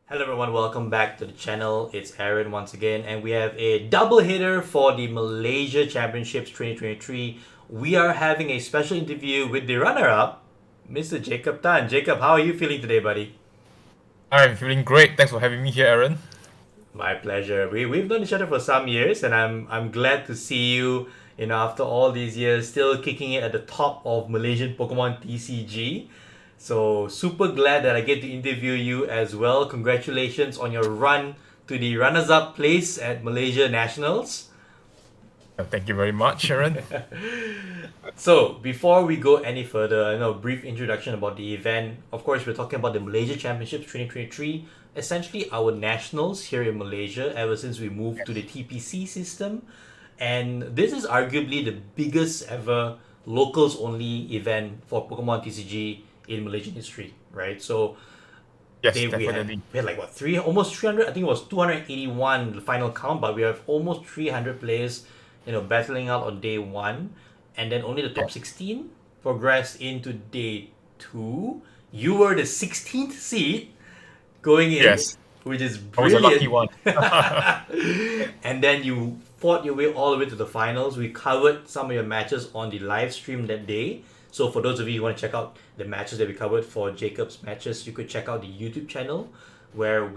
Hello everyone, welcome back to the channel. It's Aaron once again, and we have a double hitter for the Malaysia Championships 2023. We are having a special interview with the runner-up, Mr. Jacob Tan. Jacob, how are you feeling today, buddy? I'm feeling great. Thanks for having me here, Aaron. My pleasure. We've known each other for some years, and I'm glad to see you. After all these years, still kicking it at the top of Malaysian Pokemon TCG. So super glad that I get to interview you as well. Congratulations on your run to the runners-up place at Malaysia Nationals. Thank you very much, Aaron. So before we go any further, I know a brief introduction about the event. Of course, we're talking about the Malaysia Championships 2023, essentially our nationals here in Malaysia ever since we moved to the TPC system. And this is arguably the biggest ever locals only event for Pokemon TCG in Malaysian history, right? So Yes, they definitely. we had like what three almost 300. I think it was 281 the final count, but we have almost 300 players, battling out on day one, and then only the top Yeah. 16 progressed into day two. You were the 16th seed going in, Yes, which is I was a lucky brilliant. one. And then you fought your way all the way to the finals. We covered some of your matches on the live stream that day. So for those of you who want to check out the matches that we covered for Jacob's matches, you could check out the YouTube channel where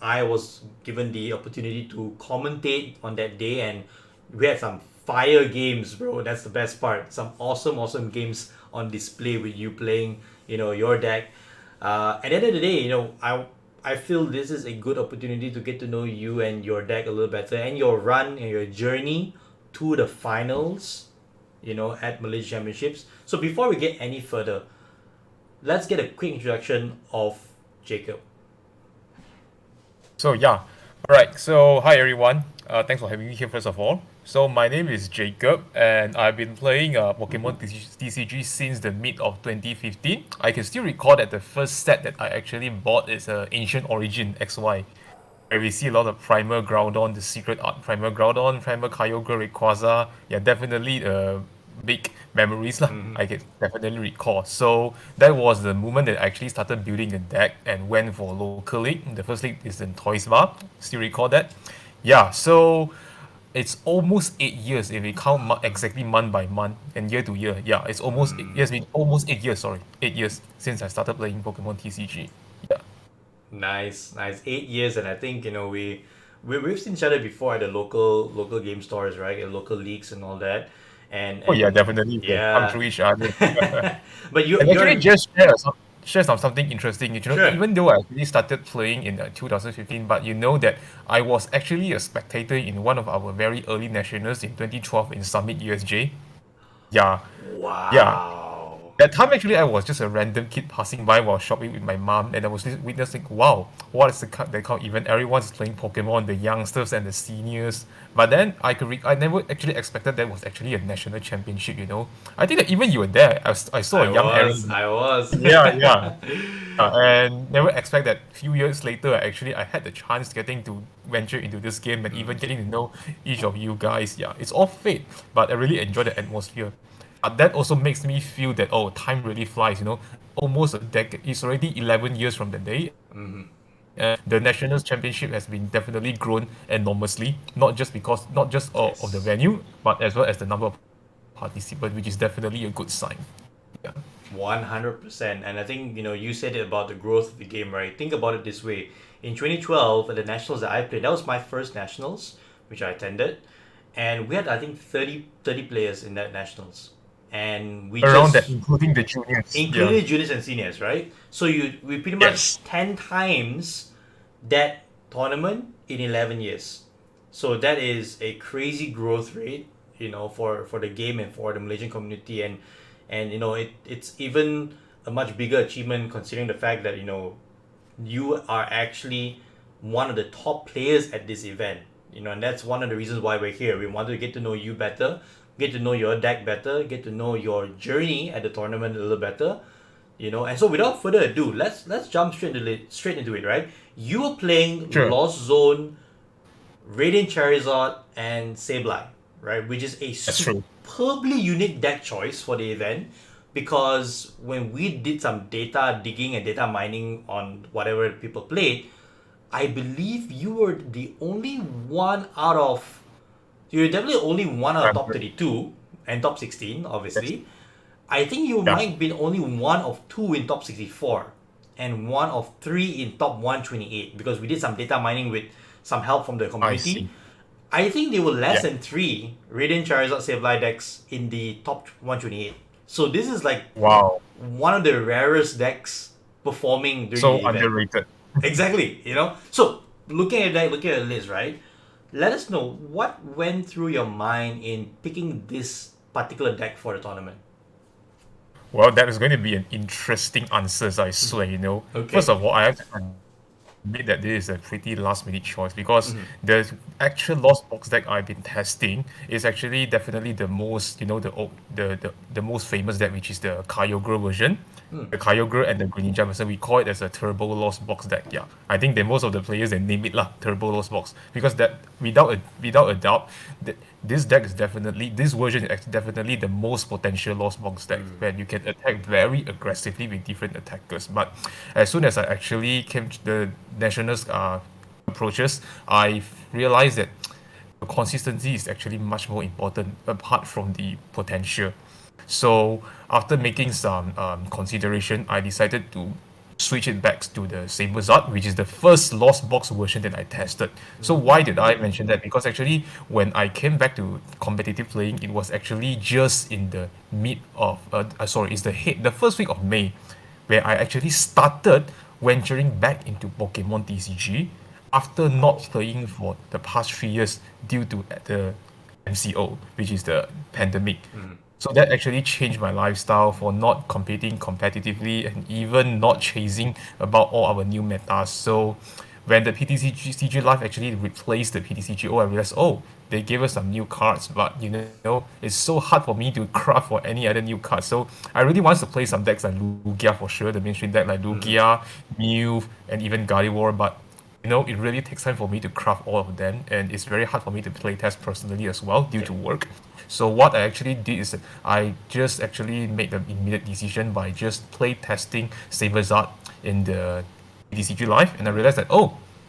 I was given the opportunity to commentate on that day, and we had some fire games, bro. That's the best part. Some awesome games on display with you playing, your deck. At the end of the day, I feel this is a good opportunity to get to know you and your deck a little better, and your run and your journey to the finals, at Malaysia Championships. So before we get any further, let's get a quick introduction of Jacob. So yeah, all right. So hi everyone. Thanks for having me here first of all. So my name is Jacob, and I've been playing Pokemon TCG since the mid of 2015. I can still recall that the first set that I actually bought is Ancient Origin XY, where we see a lot of Primal Groudon, the secret art Primal Groudon, Primal Kyogre, Rayquaza. Yeah, definitely big memories lah. I can definitely recall. So that was the moment that I actually started building a deck and went for local league. The first league is in Toys Bar. Still recall that. Yeah, so it's almost 8 years if we count exactly month by month and year to year. Yeah, it's almost it's been almost 8 years. Sorry, 8 years since I started playing Pokemon TCG. Yeah. Nice. 8 years, and I think we've seen each other before at the local game stores, right? At local leagues and all that, and Oh yeah, and definitely. We have come yeah. through each other. But And actually, you're just share something interesting. sure. Even though I actually started playing in 2015, but you know that I was actually a spectator in one of our very early nationals in 2012 in Summit USJ. Yeah, yeah. Wow. That time actually I was just a random kid passing by while shopping with my mom, and I was just witnessing, wow, what is the kind event? Everyone's playing Pokemon, the youngsters and the seniors. But then I never actually expected that was actually a national championship. I think that even you were there. I saw I a young was. Aaron. I was. Yeah, yeah. And never expect that few years later, I had the chance getting to venture into this game and even getting to know each of you guys. Yeah, it's all fate, but I really enjoy the atmosphere. But that also makes me feel that, oh, time really flies. Almost a decade. It's already 11 years from the day. The National Championship has been definitely grown enormously, not just of the Yes. venue, but as well as the number of participants, which is definitely a good sign. Yeah. 100%. And I think, you said it about the growth of the game, right? Think about it this way. In 2012, at the nationals that I played, that was my first nationals, which I attended. And we had, I think, thirty players in that nationals. And we Around that, just including the juniors. Yeah. included juniors and seniors, right? So we pretty much Yes. 10 times that tournament in 11 years. So that is a crazy growth rate, for the game and for the Malaysian community, and it's even a much bigger achievement considering the fact that you are actually one of the top players at this event. And that's one of the reasons why we're here. We wanted to get to know you better, get to know your deck better, get to know your journey at the tournament a little better. And so without further ado, let's jump straight into it, right? You were playing Sure. Lost Zone, Radiant Charizard, and Sableye, right? Which is a That's true. superbly unique deck choice for the event, because when we did some data digging and data mining on whatever people played, I believe you were the only one out of. You're definitely only one out of top 32 and top 16, Yes. obviously. I think you Yeah, might have been only one of two in top 64 and one of three in top 128 because we did some data mining with some help from the I community. see. I think there were less Yeah. than three Radiant Charizard Sableye decks in the top 128. So this is like Wow. one of the rarest decks performing during So the event. underrated. Exactly, you know. So looking at that, looking at the list, right? Let us know what went through your mind in picking this particular deck for the tournament. Well, that is going to be an interesting answer, I swear, First Okay. of all, I have to admit that this is a pretty last minute choice because the actual Lost Box deck I've been testing is actually definitely the most, the most famous deck, which is the Kyogre version. The Kyogre and the Greninja version, we call it as a Turbo Lost Box deck. Yeah, I think that most of the players they name it lah, Turbo Lost Box, because that without a doubt, that this deck is definitely this version is definitely the most potential Lost Box deck where you can attack very aggressively with different attackers. But as soon as I actually came to the nationals approaches, I realized that consistency is actually much more important apart from the potential. So after making some consideration, I decided to switch it back to the Sableye, which is the first Lost Box version that I tested. So why did I mention that? Because actually, when I came back to competitive playing, it was actually just in the mid of it's the first week of May, where I actually started venturing back into Pokemon TCG after not playing for the past 3 years due to the MCO, which is the pandemic. So that actually changed my lifestyle for not competing competitively and even not chasing about all our new metas. So when the PTCG Live actually replaced the PTCGO, I realized, oh, they gave us some new cards, but it's so hard for me to craft for any other new cards. So I really want to play some decks like Lugia for sure, the mainstream deck like Lugia, Mew, and even Gardevoir, but it really takes time for me to craft all of them, and it's very hard for me to play test personally as well due to work. So what I actually did is that I just actually made the immediate decision by just play testing Sableye in the DCG Live, and I realized that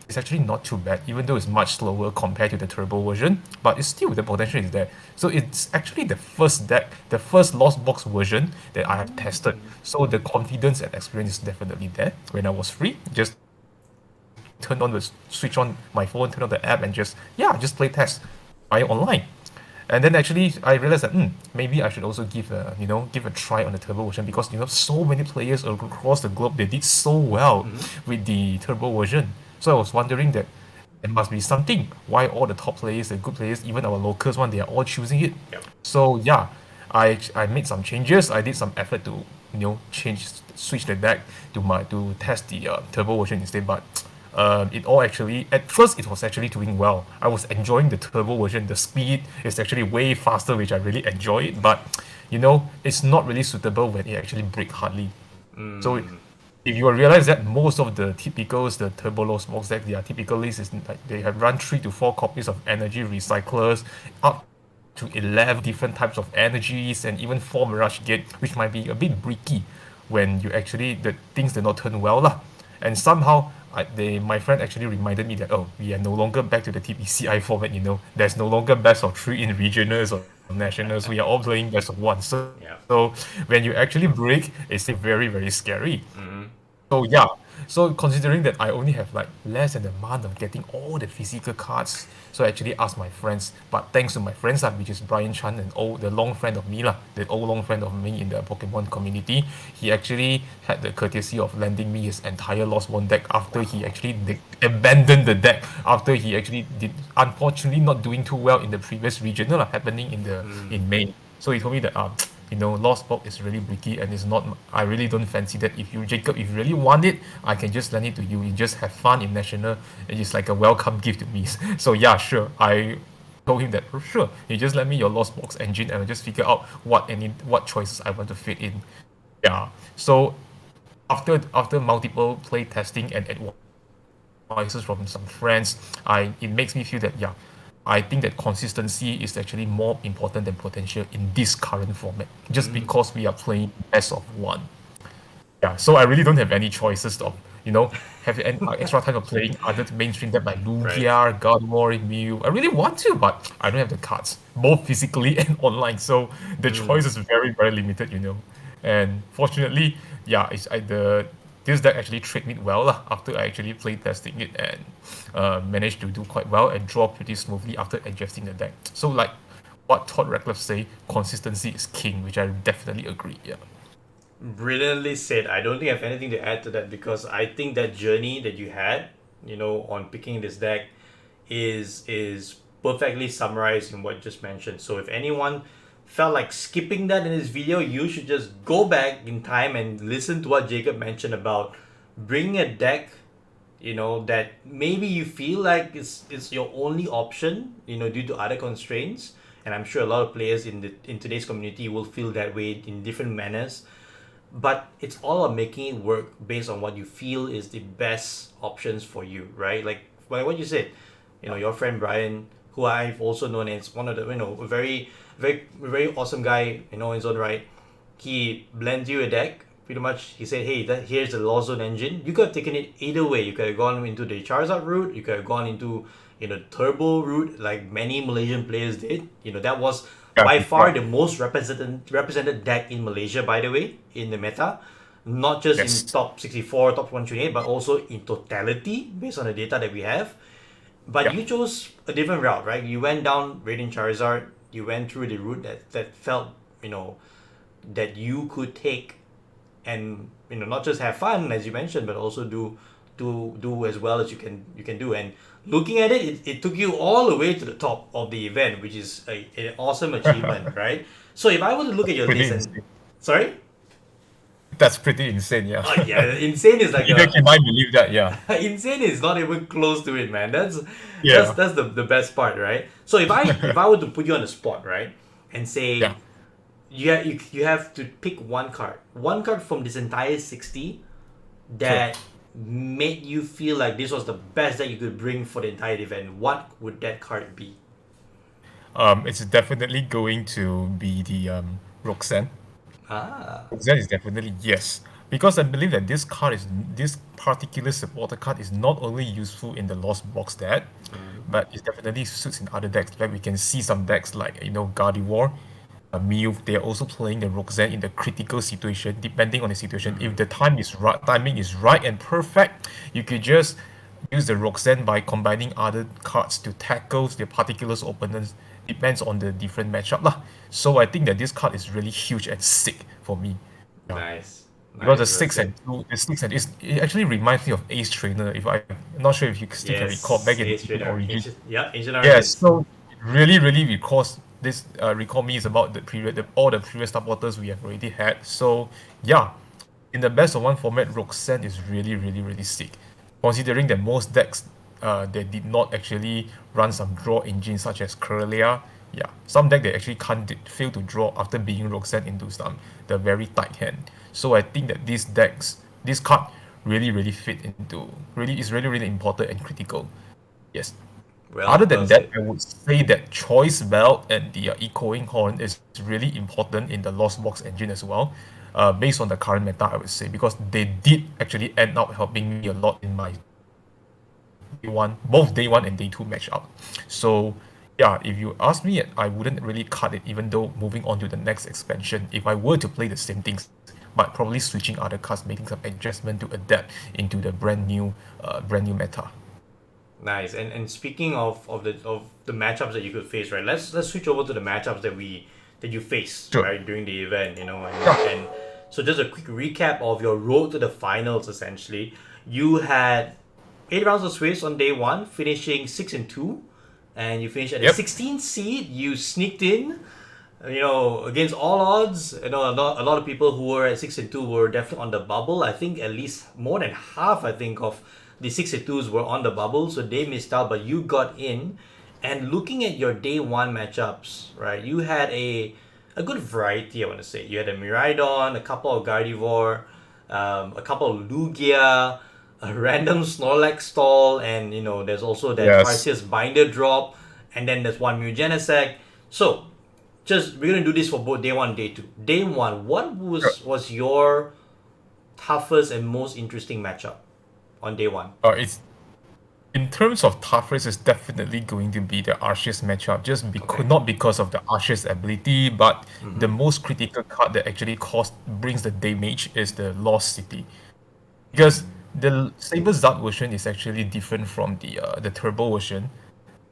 it's actually not too bad, even though it's much slower compared to the turbo version, but it's still the potential is there. So it's actually the first deck, the first Lost Box version that I have tested. So the confidence and experience is definitely there. When I was free, just turn on the switch on my phone, turn on the app, and just play test, buy it online. And then actually I realized that maybe I should also give a try on the turbo version because so many players across the globe they did so well with the turbo version. So I was wondering that there must be something why all the top players, the good players, even our locals one, they are all choosing it. Yep. So yeah, I made some changes. I did some effort to switch the deck to test the turbo version instead, but it all actually at first it was actually doing well. I was enjoying the turbo version. The speed is actually way faster, which I really enjoy it. But it's not really suitable when it actually breaks hardly. So if you will realize that most of the typicals, the turbo low smokes deck, their typical list is like they have run 3 to 4 copies of energy recyclers, up to 11 different types of energies, and even 4 Mirage Gate, which might be a bit bricky when you actually the things do not turn well lah. And somehow my friend actually reminded me that we are no longer back to the TPCI format. There's no longer best of 3 in regionals or nationals. We are all playing best of 1. So Yeah. so when you actually break, it's still very very scary. So yeah, so considering that I only have like less than a month of getting all the physical cards, so I actually asked my friends. But thanks to my friends, which is Brian Chan, the long friend of me, the old long friend of me in the Pokemon community, he actually had the courtesy of lending me his entire Lost One deck after he actually abandoned the deck after he actually did unfortunately not doing too well in the previous regional happening in May. So he told me that Lost Box is really bricky and it's not. I really don't fancy that. If you Jacob, if you really want it, I can just lend it to you. You just have fun in national. It's like a welcome gift to me. So yeah, sure. I told him that sure. You just lend me your Lost Box engine and I'll just figure out what choices I want to fit in. Yeah. So after multiple play testing and advices from some friends, it makes me feel that I think that consistency is actually more important than potential in this current format, just because we are playing best of 1. Yeah, so I really don't have any choices of, have any extra time of playing other mainstream deck like Right. Lugia, Gardevoir, Mew. I really want to, but I don't have the cards, both physically and online. So the choice is very, very limited. And fortunately, yeah, this deck actually tricked me well lah, after I actually played testing it and managed to do quite well and draw pretty smoothly after adjusting the deck. So like what Todd Ratcliffe say, consistency is king, which I definitely agree. Yeah. Brilliantly said. I don't think I have anything to add to that because I think that journey that you had, on picking this deck is perfectly summarized in what you just mentioned. So if anyone felt like skipping that in this video, you should just go back in time and listen to what Jacob mentioned about bringing a deck, that maybe you feel like it's your only option, due to other constraints. And I'm sure a lot of players in today's community will feel that way in different manners, but it's all about making it work based on what you feel is the best options for you, right? Like what you said, your friend Brian, who I've also known as one of the, a very, very, very awesome guy, in his own right. He blends you a deck. Pretty much, he said, "Hey, here's the Law Zone engine. You could have taken it either way. You could have gone into the Charizard route. You could have gone into, Turbo route, like many Malaysian players did. That was Yeah, by far right. the most represented deck in Malaysia, by the way, in the meta, not just in Yes. top 64, top 128, but also in totality based on the data that we have. But Yeah. you chose a different route, right? You went down Radiant Charizard. You went through the route that felt, that you could take and, not just have fun as you mentioned, but also do as well as you can do. And looking at it took you all the way to the top of the event, which is an awesome achievement, right? So if I were to look at your Pretty list and insane. sorry, That's pretty insane, yeah. oh yeah, insane is like Neither a can I believe that, yeah. insane is not even close to it, man. That's that's Yeah. that's the best part, right? So if I were to put you on the spot, right, and Yeah. say you have to pick one card from this entire 60 Sure. that made you feel like this was the best that you could bring for the entire event, what would that card be? It's definitely going to be the Roxanne. Ah. Roxanne is definitely yes. Because I believe that this particular supporter card is not only useful in the Lost Box deck, but it definitely suits in other decks. Like we can see some decks like Gardevoir, Mew, they're also playing the Roxanne in the critical situation, depending on the situation. If the timing is right and perfect, you could just use the Roxanne by combining other cards to tackle the particular opponents. Depends on the different matchup lah. So I think that this card is really huge and sick for me. Yeah. Nice. Because Nice, Roxanne. the six and it actually reminds me of Ace Trainer. I'm not sure if you still can recall back Yes, in Ace Ancient Trainer. Origins. Ancient Yes, Origins. so it really, really recall me is about all the previous supporters we have already had. So yeah, in the best of one format, Roxanne is really, really, really sick. Considering that most decks that did not actually run some draw engines such as Curlia, yeah, some deck they actually can't fail to draw after being Roxanne into the very tight hand. So I think that this card really, really fit into really is really, really important and critical. Yes. Other Well than that, said. I would say that Choice Belt and the Echoing Horn is really important in the Lost Box engine as well, based on the current meta, I would say, because they did actually end up helping me a lot in my both day one and day two matchup. So, yeah, if you ask me, I wouldn't really cut it, even though moving on to the next expansion, if I were to play the same things, but probably switching other cards, making some adjustment to adapt into the brand new meta. Nice. And speaking of the matchups that you could face, right? Let's switch over to the matchups that you face, Sure. right, during the event, and Yeah. and so just a quick recap of your road to the finals. Essentially, you had 8 rounds of Swiss on day one, finishing 6-2, and you finished at the Yep. 16th seed. You sneaked in, against all odds. A lot of people who were at 6-2 were definitely on the bubble. I think at least more than half, I think, of the 6-2s were on the bubble, so they missed out, but you got in. And looking at your day one matchups, right, you had a good variety, I want to say. You had a Miraidon, a couple of Gardevoir, a couple of Lugia, a random Snorlax stall, and there's also that Yes. Arceus binder drop, and then there's one Mugenesect. So we're gonna do this for both day one and day two. Day one, what Sure. was your toughest and most interesting matchup on day one? It's in terms of toughness, it's definitely going to be the Arceus matchup. Just because Okay. not because of the Arceus ability, but the Mm-hmm. most critical card that actually brings the damage is the Lost City. Because the Sablezard version is actually different from the Turbo version,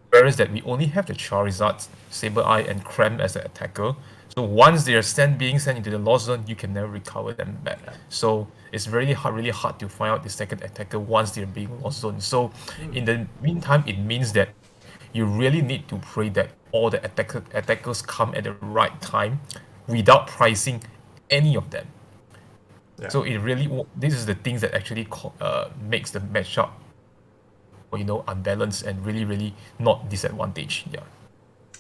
whereas that we only have the Charizard, Sableye, and Cram as the attacker. So once they are being sent into the lost zone, you can never recover them back. Yeah. So it's really hard to find out the second attacker once they're being lost zone. So in the meantime, it means that you really need to pray that all the attackers come at the right time without pricing any of them. Yeah. So it really this is the things that actually makes the matchup unbalanced and really not disadvantage. Yeah.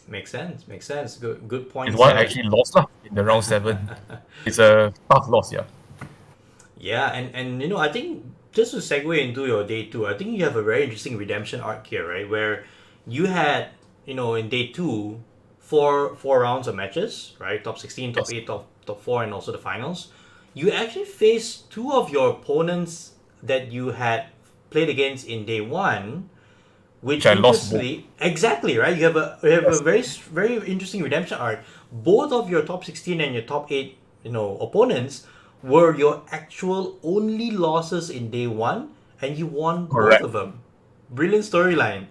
Makes sense. Makes sense. Good It's points why I there. actually lost lah in the round 7. It's a tough loss, yeah. Yeah, and I think just to segue into your day two, I think you have a very interesting redemption arc here, right? Where you had, in day two, four rounds of matches, right? Top 16, top Yes. 8, top 4, and also the finals. You actually faced two of your opponents that you had played against in day one, which Which I lost both. interestingly, exactly right. You have a Yes. very interesting redemption arc. Both of your top 16 and your top 8, opponents were your actual only losses in day one, and you won both Correct. of them. Brilliant storyline.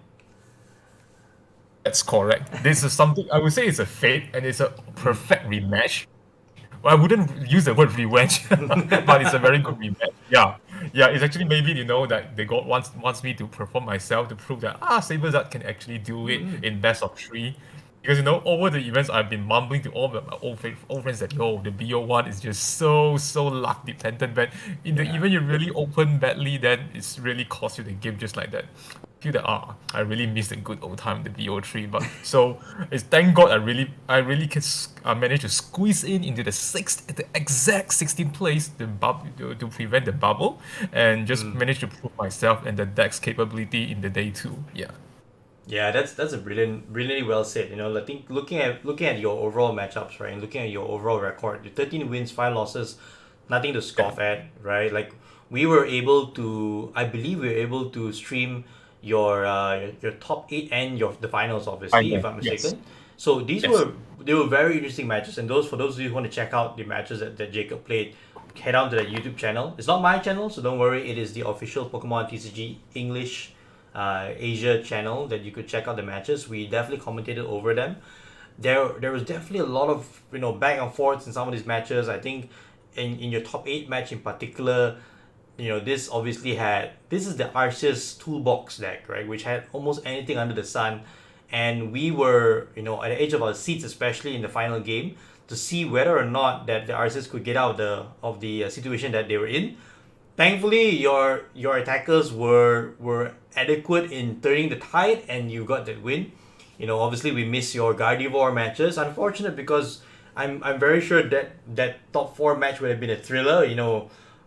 That's correct. This is something I would say it's a fate and it's a perfect rematch. Well, I wouldn't use the word revenge, but it's a very good rematch. Yeah. Yeah, it's actually maybe that they got wants me to perform myself to prove that Sablezard can actually do it in best of 3. Because over the events I've been mumbling to all my old friends that the BO1 is just so luck dependent, but in the Yeah. event you really open badly, then it's really cost you the game just like that. Feel that I really missed a good old time the BO3, but so it's thank God I really managed to squeeze into the exact 16th place to prevent the bubble and just managed to prove myself and the deck's capability in the day 2. Yeah. Yeah, that's a brilliantly well said. I think looking at your overall matchups, right, and looking at your overall record, your 13 wins, 5 losses, nothing to scoff at, right? Like I believe we were able to stream your top 8 and the finals, obviously, if Final. I'm Yes. mistaken. So these Yes. were very interesting matches, and for those of you who want to check out the matches that Jacob played, head on to that YouTube channel. It's not my channel, so don't worry. It is the official Pokemon TCG English Asia channel that you could check out the matches. We definitely commentated over them. There was definitely a lot of back and forths in some of these matches. I think in your top 8 match in particular, this is the Arceus toolbox deck, right, which had almost anything under the sun, and we were at the edge of our seats, especially in the final game, to see whether or not that the Arceus could get out of the situation that they were in. Thankfully, your attackers were adequate in turning the tide, and you got that win. Obviously we miss your Gardevoir matches. Unfortunate, because I'm very sure that top 4 match would have been a thriller.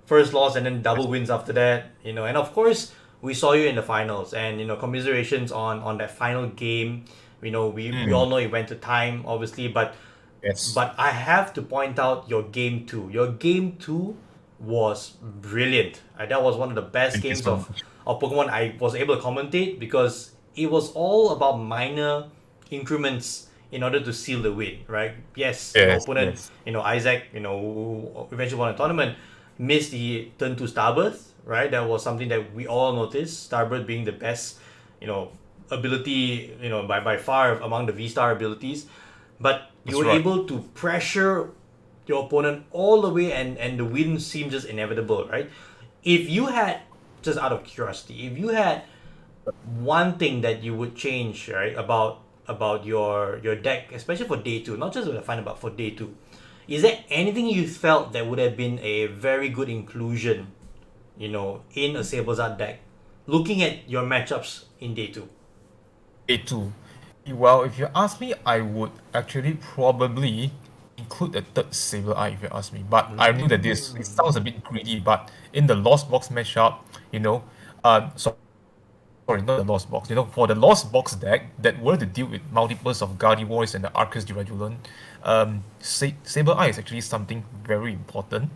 First loss and then double wins after that. And of course we saw you in the finals, and commiserations on that final game. We all know it went to time, obviously, but Yes. I have to point out your game 2. Your game 2 was brilliant. That was one of the best Thank you games so of, much. of Pokemon I was able to commentate, because it was all about minor increments in order to seal the win, right? Yes, your Yes. opponent, Yes. Isaac, who eventually won the tournament, missed the turn 2 Starbirth, right? That was something that we all noticed. Starbirth being the best, ability, by far among the V-Star abilities. But you That's were right. able to pressure your opponent all the way, and the win seemed just inevitable, right? If you had, just out of curiosity, if you had one thing that you would change, right, about your deck, especially for day 2, not just for the final, but for day 2, is there anything you felt that would have been a very good inclusion, in a Sablezard deck, looking at your matchups in day 2? A2. Well, if you ask me, I would actually probably include the third Sableye if you ask me. But I knew that this it sounds a bit greedy, but in the Lost Box matchup, sorry, not the Lost Box. For the Lost Box deck that were to deal with multiples of Gardevoirs and the Arceus Duraludon, Sableye is actually something very important.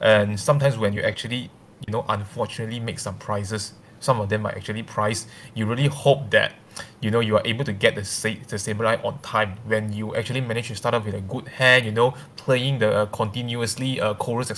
And sometimes when you actually, unfortunately make some prizes, some of them are actually priced. You really hope that you are able to get the Sableye on time when you actually manage to start off with a good hand, playing the continuously chorus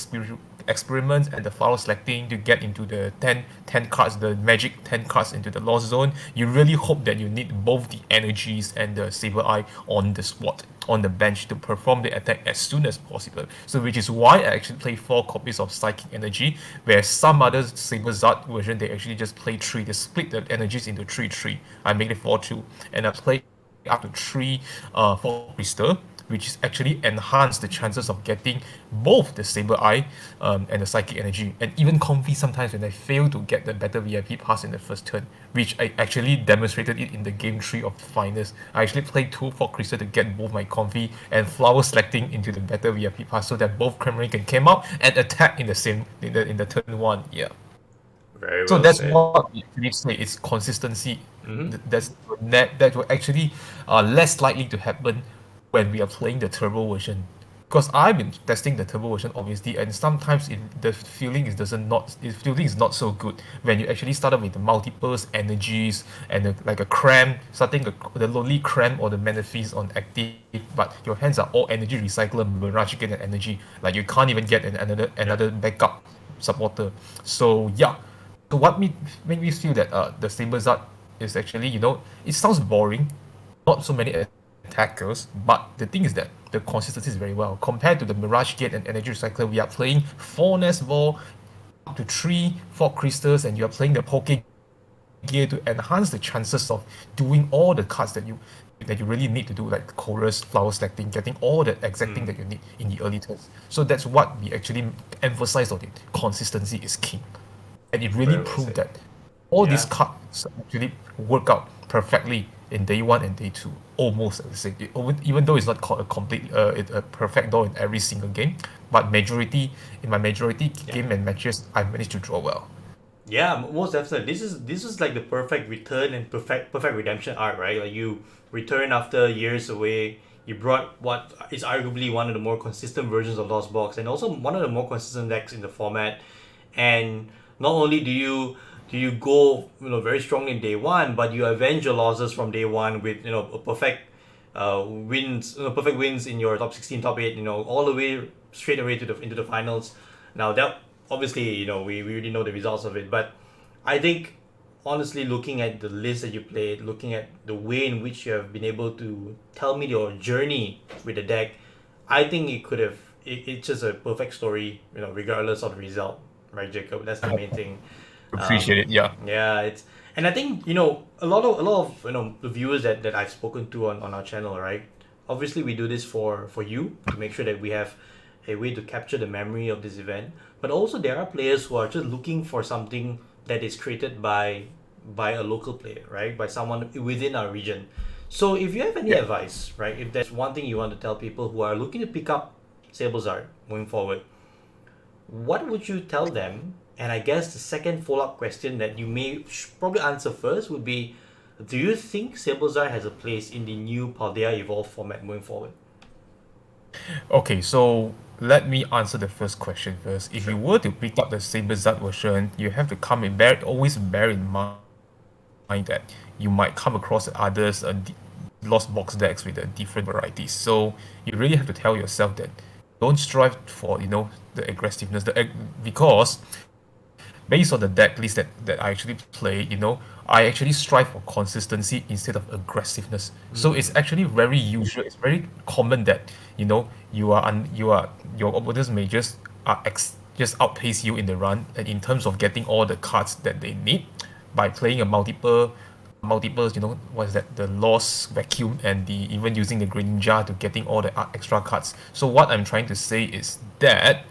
experiments and the flower selecting to get into the 10 cards, the magic 10 cards into the lost zone. You really hope that you need both the energies and the Sableye on the spot, on the bench to perform the attack as soon as possible. So which is why I actually play 4 copies of Psychic Energy, where some other Sablezard version they actually just play 3. They split the energies into 3-3. I make it 4-2, and I play up to 3 for Crystal, which is actually enhance the chances of getting both the Sableye and the Psychic Energy. And even Comfy sometimes when I fail to get the better VIP pass in the first turn, which I actually demonstrated it in the game 3 of the finals. I actually played 2 for Crystal to get both my Comfy and Flower selecting into the better VIP pass so that both Cremery can come out and attack in the turn 1. Yeah. Very So well that's said. what we actually say is consistency. That will actually less likely to happen when we are playing the turbo version. Because I've been testing the turbo version obviously, and sometimes the feeling is not so good when you actually start up with the multiples energies and like a cram, starting the lonely cram or the Manaphy's on active, but your hands are all energy recycler, Mirage Again and energy. Like you can't even get another backup supporter. So yeah. So what made me feel that the Sablezard is actually, it sounds boring, not so many attackers, but the thing is that the consistency is very well. Compared to the Mirage Gate and Energy Recycler, we are playing 4 Nest Ball, up to 3 4 Crystals, and you are playing the Poke Gear to enhance the chances of doing all the cards that you really need to do, like chorus, flower selecting, getting all the exact thing that you need in the early turns. So that's what we actually emphasize on it. Consistency is king. And it really Very well proved said. that all these Yeah. cards actually work out perfectly in day 1 and day 2, almost at the same. Even though it's not called a perfect draw in every single game, but in my majority Yeah. game and matches, I managed to draw well. Yeah, most definitely. This is like the perfect return and perfect redemption arc, right? Like you return after years away. You brought what is arguably one of the more consistent versions of Lost Box, and also one of the more consistent decks in the format. And not only do you go very strongly in day one, but you avenge your losses from day one with a perfect wins in your top 16, top 8, all the way straight away to the into the finals. Now that obviously we already know the results of it, but I think honestly looking at the list that you played, looking at the way in which you have been able to tell me your journey with the deck, I think it's just a perfect story, regardless of the result, right, Jacob? That's the main thing. Appreciate um, it. Yeah. yeah, and I think a lot of the viewers that I've spoken to on our channel, right? Obviously, we do this for you to make sure that we have a way to capture the memory of this event. But also, there are players who are just looking for something that is created by a local player, right? By someone within our region. So, if you have any Yeah. advice, right? If there's one thing you want to tell people who are looking to pick up Sablezard moving forward, what would you tell them? And I guess the second follow-up question that you may probably answer first would be, do you think Sablezard has a place in the new Paldea Evolved format moving forward? Okay, so let me answer the first question first. If Sure. you were to pick up the Sablezard version, you have to always bear in mind that you might come across others lost box decks with different varieties. So you really have to tell yourself that don't strive for the aggressiveness, because based on the deck list that I actually play, I actually strive for consistency instead of aggressiveness. So it's actually very usual. It's very common that your opponent's mages just outpace you in the run and in terms of getting all the cards that they need by playing a multiples, what is that, the lost vacuum and the even using the Greninja to getting all the extra cards. So what I'm trying to say is that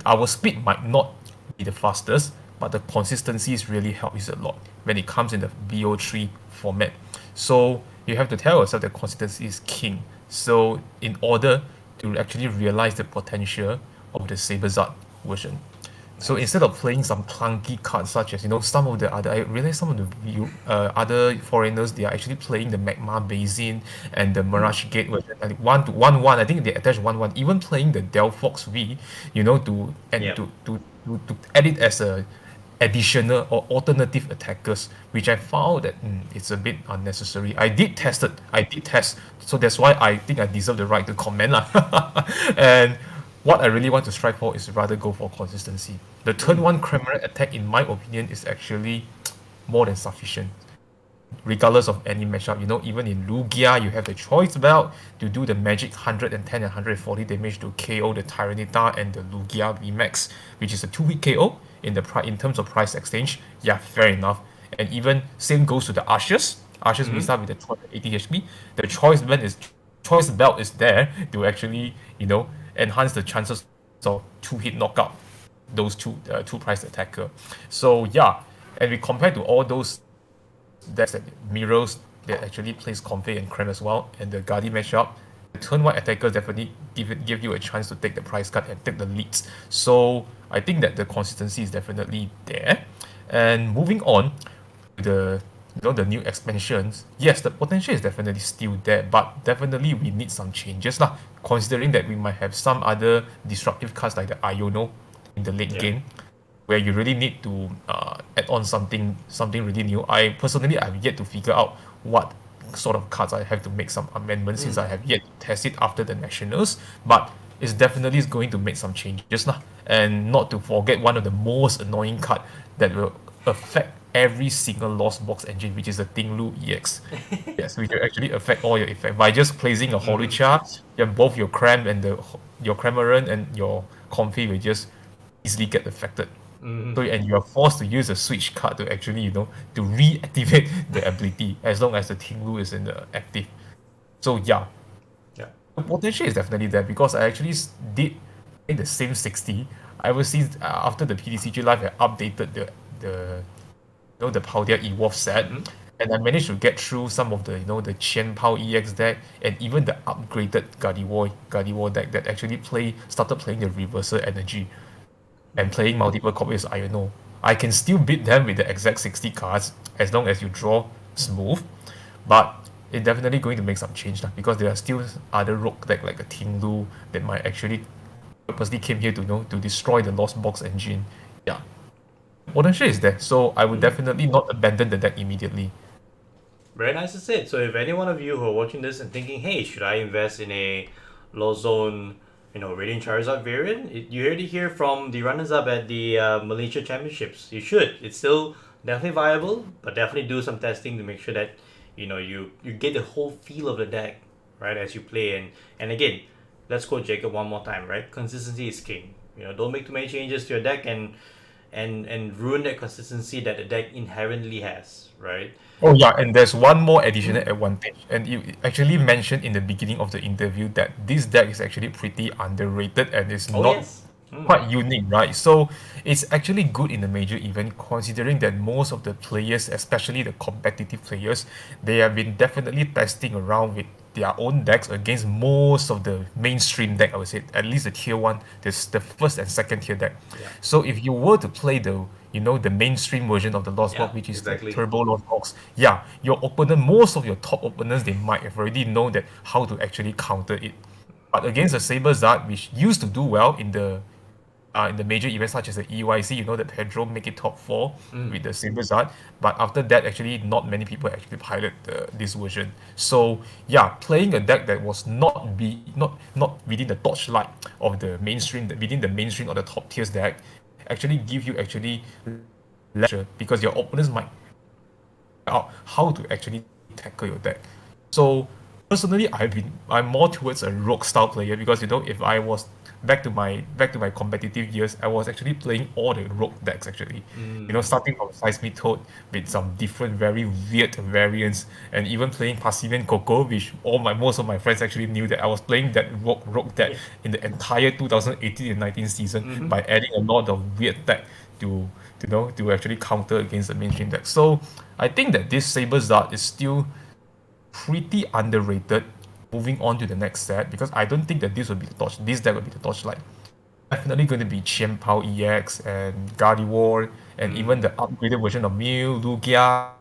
our speed might not be the fastest, but the consistency is really helps a lot when it comes in the BO3 format. So you have to tell yourself that consistency is king. So in order to actually realize the potential of the Sablezard version. So Nice. instead of playing some clunky cards such as some of the other, I realize some of the other foreigners, they are actually playing the Magma Basin and the Mm. Mirage Gate version, like 1 to 1 1. I think they attach 1 1. Even playing the Delphox V, to and Yeah. to add it as a additional or alternative attackers, which I found that it's a bit unnecessary. I did test it. I did test, so that's why I think I deserve the right to comment lah. And what I really want to strive for is rather go for consistency. The turn Mm. one Cramorant attack, in my opinion, is actually more than sufficient, regardless of any matchup. Even in Lugia, you have the choice belt to do the magic 110 and 140 damage to KO the Tyranitar and the Lugia VMAX, which is a 2 week KO in terms of price exchange. Yeah, fair enough. And even same goes to the Ashes. Ashes Mm-hmm. Vista with the 280 HP. The choice belt is there to actually enhance the chances of two-hit knockout those two price attacker. So yeah, and we compare to all those decks that mirrors that actually plays Convey and Krem as well, and the Guardi matchup, the turn one attackers definitely give you a chance to take the price cut and take the leads. So I think that the consistency is definitely there. And moving on to the new expansions, yes, the potential is definitely still there, but definitely we need some changes lah. Considering that we might have some other disruptive cards like the Iono in the late Yeah. game, where you really need to add on something really new. I personally I've yet to figure out what sort of cards I have to make some amendments, since I Mm. have yet to test it after the nationals, but it's definitely going to make some changes lah. And not to forget one of the most annoying card that will affect every single lost box engine, which is the Tinglu EX. Yes, which will actually affect all your effect by just placing a Holy Mm-hmm. Charge. Both your Cram and your Cramorant and your Comfy will just easily get affected. Mm-hmm. So and you are forced to use a switch card to actually to reactivate the ability as long as the Tinglu is in the active. So yeah, Yeah. the potential is definitely there because I actually did in the same 60. I was since after the PDCG Live had updated the Paldia Evolve set, Mm-hmm. and I managed to get through some of the the Qian Pao EX deck and even the upgraded Gardevoir deck that actually started playing the Reversal Energy and playing multiple copies I know I can still beat them with the exact 60 cards as long as you draw smooth, but it's definitely going to make some change lah, because there are still other rogue deck like a Tinglu that might actually purposely came here to to destroy the Lost Box engine. Yeah, potential is there, so I would Mm. definitely not abandon the deck immediately. Very nice to say. So if any one of you who are watching this and thinking, hey, should I invest in a low zone, Radiant Charizard variant? You already hear from the runners up at the Malaysia Championships. You should. It's still definitely viable, but definitely do some testing to make sure that you get the whole feel of the deck, right, as you play. And again, let's quote Jacob one more time, right? Consistency is king. Don't make too many changes to your deck and ruin that consistency that the deck inherently has, right? Oh yeah, and there's one more additional advantage, and you actually mentioned in the beginning of the interview that this deck is actually pretty underrated and is Oh not yes. Mm. quite unique, right? So it's actually good in the major event, considering that most of the players, especially the competitive players, they have been definitely testing around with their own decks against most of the mainstream deck, I would say, at least the tier one, this the first and second tier deck. Yeah. So if you were to play the mainstream version of the Lost Yeah. Box, which is the Exactly. Turbo Lost Box, yeah, your opponent, most of your top opponents, they might have already know that how to actually counter it. But against the Saber Zard, which used to do well in the major events such as the EYC, that Pedro make it top four Mm. with the Saber Zard. But after that, actually, not many people actually pilot this version. So yeah, playing a deck that was not within the torchlight of the mainstream, within the mainstream or the top tiers deck, actually give you actually leisure because your opponents might out how to actually tackle your deck. So personally, I'm more towards a rogue style player because if I was back to my competitive years, I was actually playing all the rogue decks actually. Mm. Starting from Seismic Toad with some different very weird variants, and even playing Passimian Coco, which most of my friends actually knew that I was playing that rogue deck Yeah. in the entire 2018 and 19 season Mm-hmm. by adding a lot of weird deck to to actually counter against the mainstream deck. So I think that this Saber Zard is still pretty underrated moving on to the next set because I don't think that this deck will be the torchlight. definitely going to be Qian Pao EX and Gardevoir and even the upgraded version of Mew, Lugia,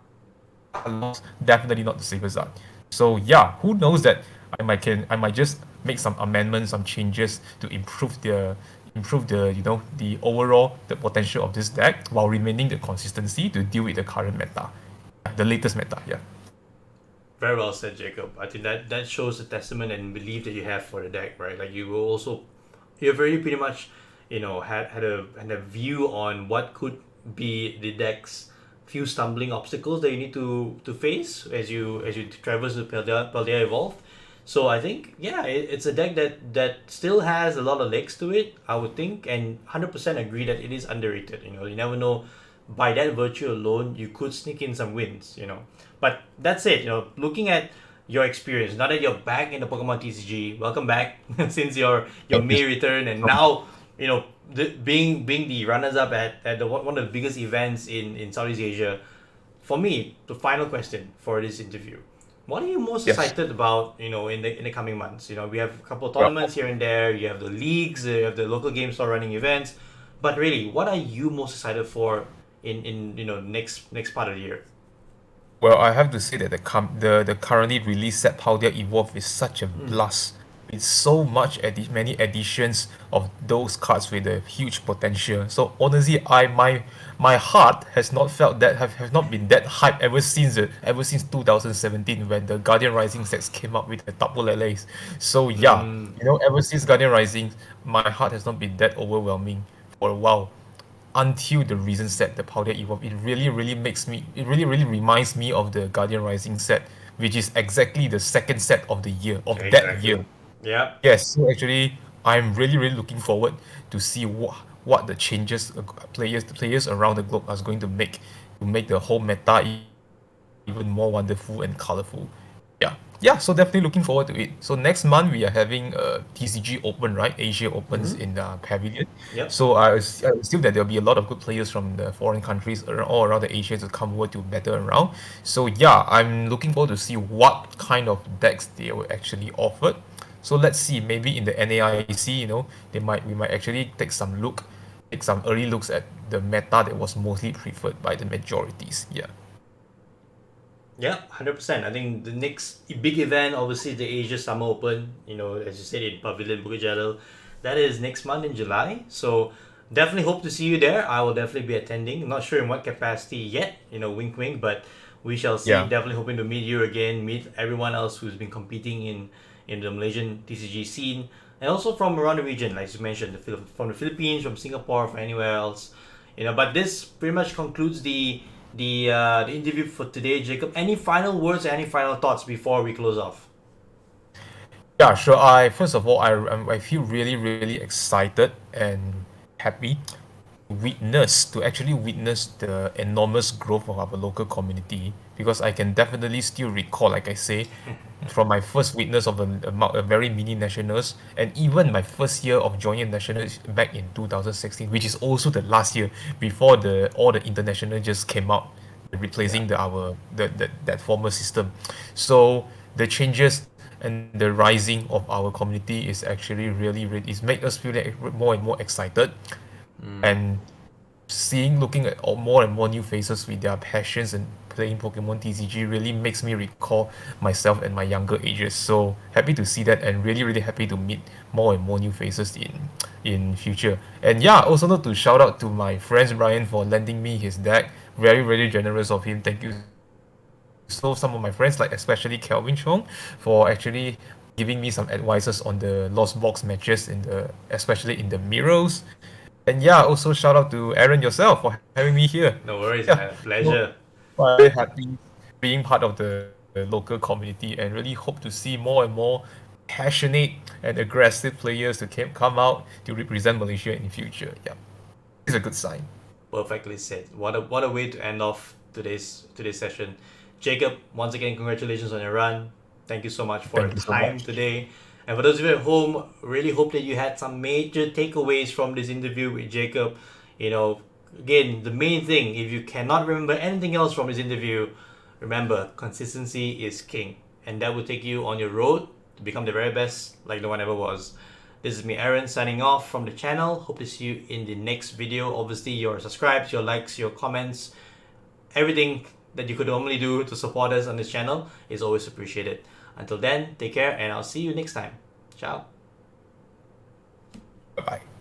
Lost, definitely not the Sableye. So yeah, who knows that I might just make some amendments, some changes to improve the the overall the potential of this deck while remaining the consistency to deal with the current meta, the latest meta. Yeah. Very well said, Jacob. I think that shows the testament and belief that you have for the deck, right? Like you will also, you've already pretty much, had a view on what could be the deck's few stumbling obstacles that you need to face as you traverse the Paldea Evolved. So I think yeah, it's a deck that still has a lot of legs to it. I would think, and 100% agree that it is underrated. You never know. By that virtue alone, you could sneak in some wins. But that's it. Looking at your experience, now that you're back in the Pokemon TCG, welcome back since your Thank you May return, and so much. now being the runners up at one of the biggest events in Southeast Asia. For me, the final question for this interview: what are you most Yes. excited about? In the coming months. We have a couple of Well, tournaments here and there. You have the leagues. You have the local game store running events. But really, what are you most excited for in next part of the year? Well, I have to say that the currently released set Paldea Evolve is such a blast. It's so much many editions of those cards with a huge potential. So honestly, my heart has not felt that have not been that hyped ever since 2017 when the Guardian Rising sets came up with the double LAs. So yeah, Mm, ever since Guardian Rising, my heart has not been that overwhelming for a while until the recent set, the Powder Evolve. It really, really reminds me of the Guardian Rising set, which is exactly the second set of the year, of that exactly. year. Yeah. Yes, so actually, I'm really, really looking forward to see what the changes the players around the globe are going to make the whole meta even more wonderful and colorful. Yeah, yeah. So definitely looking forward to it. So next month we are having a TCG Open, right? Asia Opens Mm-hmm. in the Pavilion. Yep. So I assume that there'll be a lot of good players from the foreign countries all around the Asia to come over to battle around. So yeah, I'm looking forward to see what kind of decks they will actually offer. So let's see. Maybe in the NAIC, we might actually take some early looks at the meta that was mostly preferred by the majorities. Yeah. Yeah, 100%. I think the next big event, obviously, the Asia Summer Open, as you said, in Pavilion Bukit Jalil. That is next month in July. So definitely hope to see you there. I will definitely be attending. Not sure in what capacity yet, wink wink, but we shall see. Yeah. Definitely hoping to meet you again, meet everyone else who's been competing in the Malaysian TCG scene, and also from around the region, like you mentioned, from the Philippines, from Singapore, from anywhere else. But this pretty much concludes the interview for today, Jacob. Any final words or any final thoughts before we close off? Yeah, sure. I first of all, I feel really, really excited and happy to actually witness the enormous growth of our local community because I can definitely still recall, like I say, from my first witness of a very mini nationals and even my first year of joining nationals back in 2016, which is also the last year before the all the international just came out Yeah. replacing that former system. So the changes and the rising of our community is actually really, really it's make us feel like more and more excited and looking at more and more new faces with their passions and playing Pokemon TCG really makes me recall myself and my younger ages. So happy to see that and really, really happy to meet more and more new faces in future. And yeah, also not to shout out to my friends Brian for lending me his deck. Very, very generous of him. Thank you. So some of my friends, like especially Kelvin Chong, for actually giving me some advices on the Lost Box matches especially in the mirrors. And yeah, also shout out to Aaron yourself for having me here. No worries, Yeah, man. so Pleasure. I'm very happy being part of the local community and really hope to see more and more passionate and aggressive players to come out to represent Malaysia in the future. Yeah, it's a good sign. Perfectly said. What a way to end off today's session. Jacob, once again, congratulations on your run. Thank you so much for Thank your you so time much. today. And for those of you at home, really hope that you had some major takeaways from this interview with Jacob. Again, the main thing, if you cannot remember anything else from this interview, remember consistency is king. And that will take you on your road to become the very best like no one ever was. This is me, Aaron, signing off from the channel. Hope to see you in the next video. Obviously, your subscribes, your likes, your comments, everything that you could normally do to support us on this channel is always appreciated. Until then, take care and I'll see you next time. Ciao. Bye-bye.